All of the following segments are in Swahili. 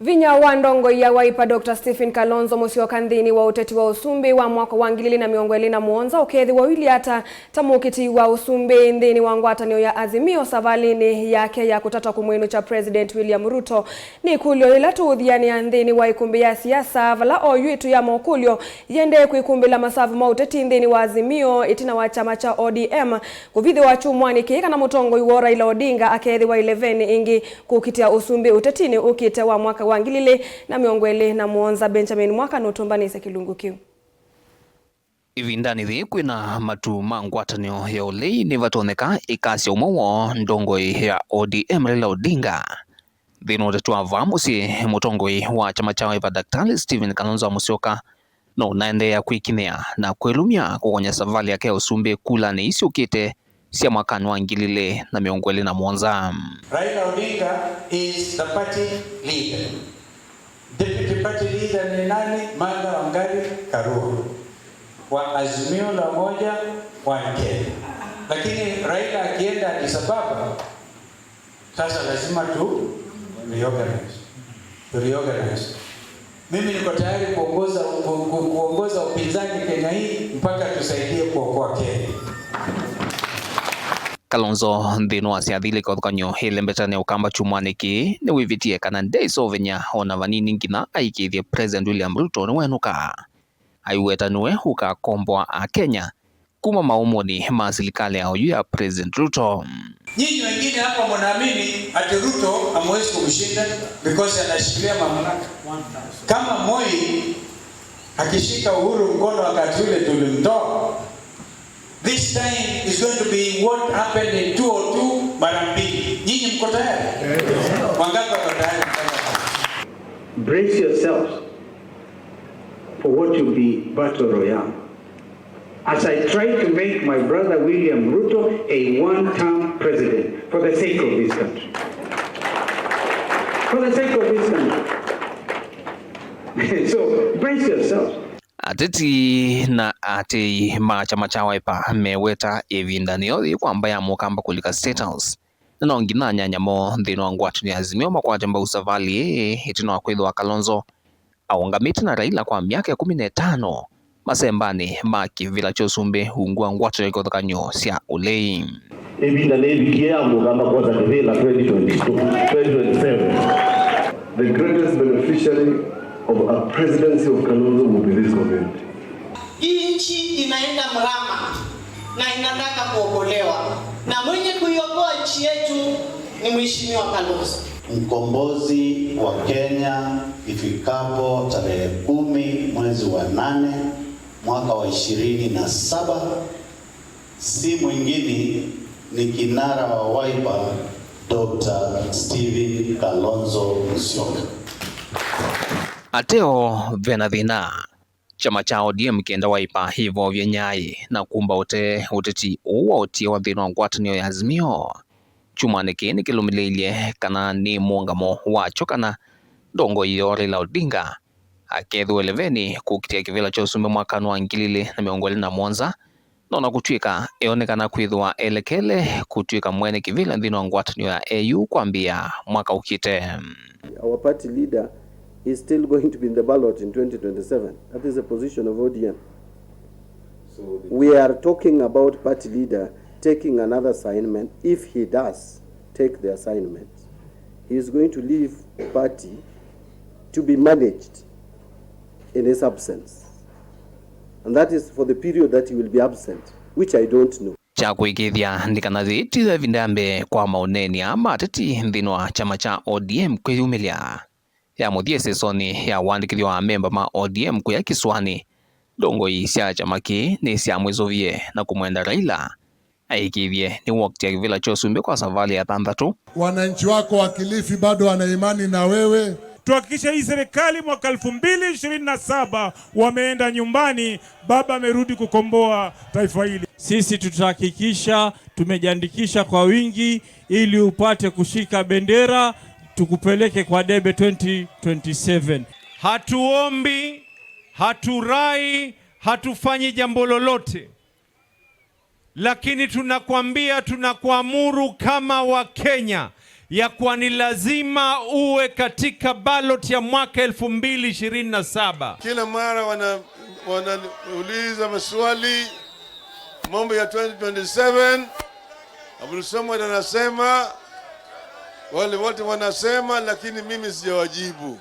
Vinya wa ndongoi ya waipa Dr. Stephen Kalonzo Musyoka nthini wa uteti wa usumbi wa mwaka wa 2024 ukeethiwa uilye mukitii wa usumbi nthini wa ngwatanio ya Azimio savalini yake ya kutata kumwinukya President William Ruto ni ikulyo ila Tuuthiana nthini wa Ikumbi ya Siasa vala ooyu ya makulyo yiendeeye kwikumbila Masavu mauteti nthini wa Azimio itina wa chama cha ODM kuvithiwa chumwani kika na Mutongoi wa Raila Odinga akeethiwa 11 ingi kukitia usumbi utetini ukite wa mwaka wa 2024 Benjamin mwaka nutumbanise kilungu kiu. Ivindani thi kwina matu ma ngwatanio ya ulei ni vatoneka ikasi umowo ndongoi ya ODM Raila Odinga thini uteti wa vamusi Mutongoi wa chama cha Wiva Daktari Stephen Kalonzo Musyoka no naendeea kwikinia na kwelumya kugonya savali yake usumbi kula ni isi ukite sia mwakani wa 2024. Raila Odinga is the party leader. Deputy party leader ni nani? Martha Wangari Karua wa Azimio la moja wa Kenya. Lakini Raila akienda Addis Ababa, sasa lazima reorganize. Mimi niko tayari kuongoza upinzani Kenya hii mpaka tusaidie kuokoa Kenya. Kalonzo nthini wa siathili kothukanyo hilembetane ukamba chumwani ki ni wivitie kana ndeiso Vinya ona vanini ngina aikithie President William Ruto ni wenuka aiwetanwe ukakombwa a Kenya kuma maumoni ma serikali ya ooyu ya President Ruto. Nyinyi wengine hapa mnaamini ati Ruto hamwezi kumshinda because anashikilia mamlaka. Kama Moi akishika Uhuru mkono wakati ule tulimtoa. This time is going to be what happened in 2002 mara mbili. Nyinyi mko tayari? Wangapi wako tayari? Brace yourselves for what will be battle royale. As I try to make my brother William Ruto a one-term president for the sake of this country. For the sake of this country. So brace yourselves. Ateti na ati ma chama cha Wiper meweta ivindanio thi kwamba ya mukamba kulika State House na ngina nyanyamo nthini wa ngwatanio ya Azimio makwa jamba usavali itino wa kwithwa Kalonzo aungamiti na Raila kwa miaka 15 masembani ma kivila cha usumbi ungwa ngwatanio ikothukanyo sia ulei ivindanio bikia mukamba kwa za kivila 2027. The greatest beneficiary of a presidency of Kalonzo will be this community. Nchi inaenda mrama na inataka kuokolewa, na mwenye kuiokoa nchi yetu ni Mheshimiwa Kalonzo. Mkombozi wa Kenya ifikapo tarehe 10 mwezi wa 8 mwaka wa 27 si mwingine ni kinara wa Wiper Dr. Stephen Kalonzo Musyoka. Ateo vena thina chama cha ODM kienda Wiper hivyo vyenyai na kumba uteti uwa utia wa thina wa ngwatanio ya Azimio chumani kini kilumililye kana ni muungamo wacho kana ndongoi ya Raila Odinga akeethiwa 11 kukitia kivila cha usumbi mwakani wa 2024 nona kutwika eonekana kwithwa elekele kutwika mwene kivila nthini wa ngwatanio ya AU kwambia mwaka ukite. Our party leader is still going to be in the ballot in 2027. That is the position of ODM. So we are talking about party leader taking another assignment. If he does take the assignment, he is going to leave party to be managed in his absence. And that is for the period that he will be absent, which I don't know. Cha kuigithia ndikana thiti vindambe kwa mauneni ama ateti nthini wa chama cha ODM kwiyumilia ya muthie sesoni ya wandikithio wa memba ma ODM kuya kiswani ndongoi cia chama ki ni cia mwizovie na kumwenda Raila aikithie ni wakati kivila cha usumbi kwa savali ya 6. Wananchi wako wa Kilifi bado wana imani na wewe. Tuhakikisha hii serikali mwaka 2027 wameenda nyumbani, baba amerudi kukomboa taifa hili. Sisi tutahakikisha tumejiandikisha kwa wingi ili upate kushika bendera tukupeleke kwa debe 2027. Hatuombi, haturai, hatufanyi jambo lolote. Lakini tunakwambia, tunakuamuru kama wa Kenya ya kuwa ni lazima uwe katika ballot ya mwaka 2027. Kila mara wanauliza maswali mambo ya 2027. Abdulswamad anasema, wale wote wanasema, lakini mimi sijawajibu.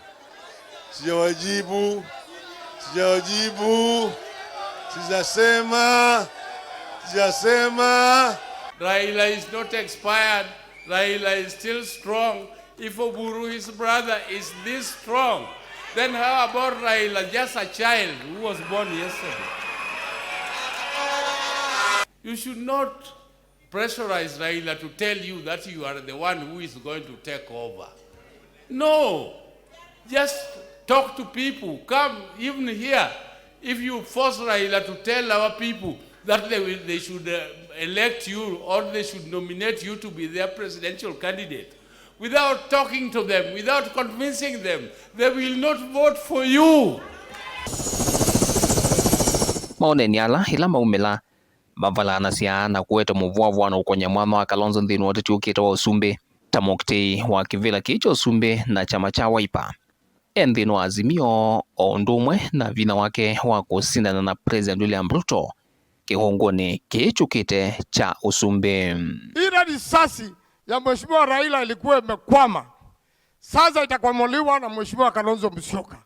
Sijasema. Raila is not expired. Raila is still strong. If Oburu, his brother, is this strong, then how about Raila, just a child who was born yesterday? You should not pressurize Raila to tell you that you are the one who is going to take over. No, just talk to people. Come even here. If you force Raila to tell our people that they should elect you or they should nominate you to be their presidential candidate, without talking to them, without convincing them, they will not vote for you. Maone nyala ila maumela mavala nasia na kuweta muvuavu na ukonya mwama wa Kalonzo nthini wa uteti ukeethiwa usumbi ta mukitii wa kivila kicho usumbi na chama cha Wiva nthini wa Azimio o ndumwe na vina wake wa kusindana na President William Ruto kihunguni kichukite cha usumbi. Ile risasi ya Mheshimiwa Raila ilikuwa imekwama, sasa itakwamuliwa na Mheshimiwa Kalonzo Musyoka.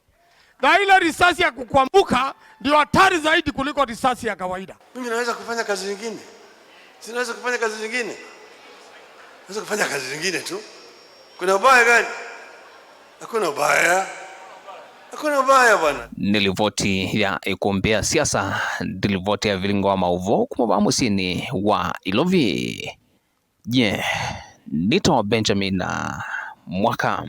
Na ile risasi ya kukwamuka ndio hatari zaidi kuliko risasi ya kawaida. Mimi naweza kufanya kazi nyingine. Sinaweza kufanya kazi nyingine. Naweza kufanya kazi nyingine tu. Kuna ubaya gani? Hakuna ubaya. Hakuna ubaya bwana. Nilivoti ya Ikumbi ya Siasa, nilivoti ya vilingo wa mauvo kumaba musini wa Ilovi. Nito Benjamin Mwaka.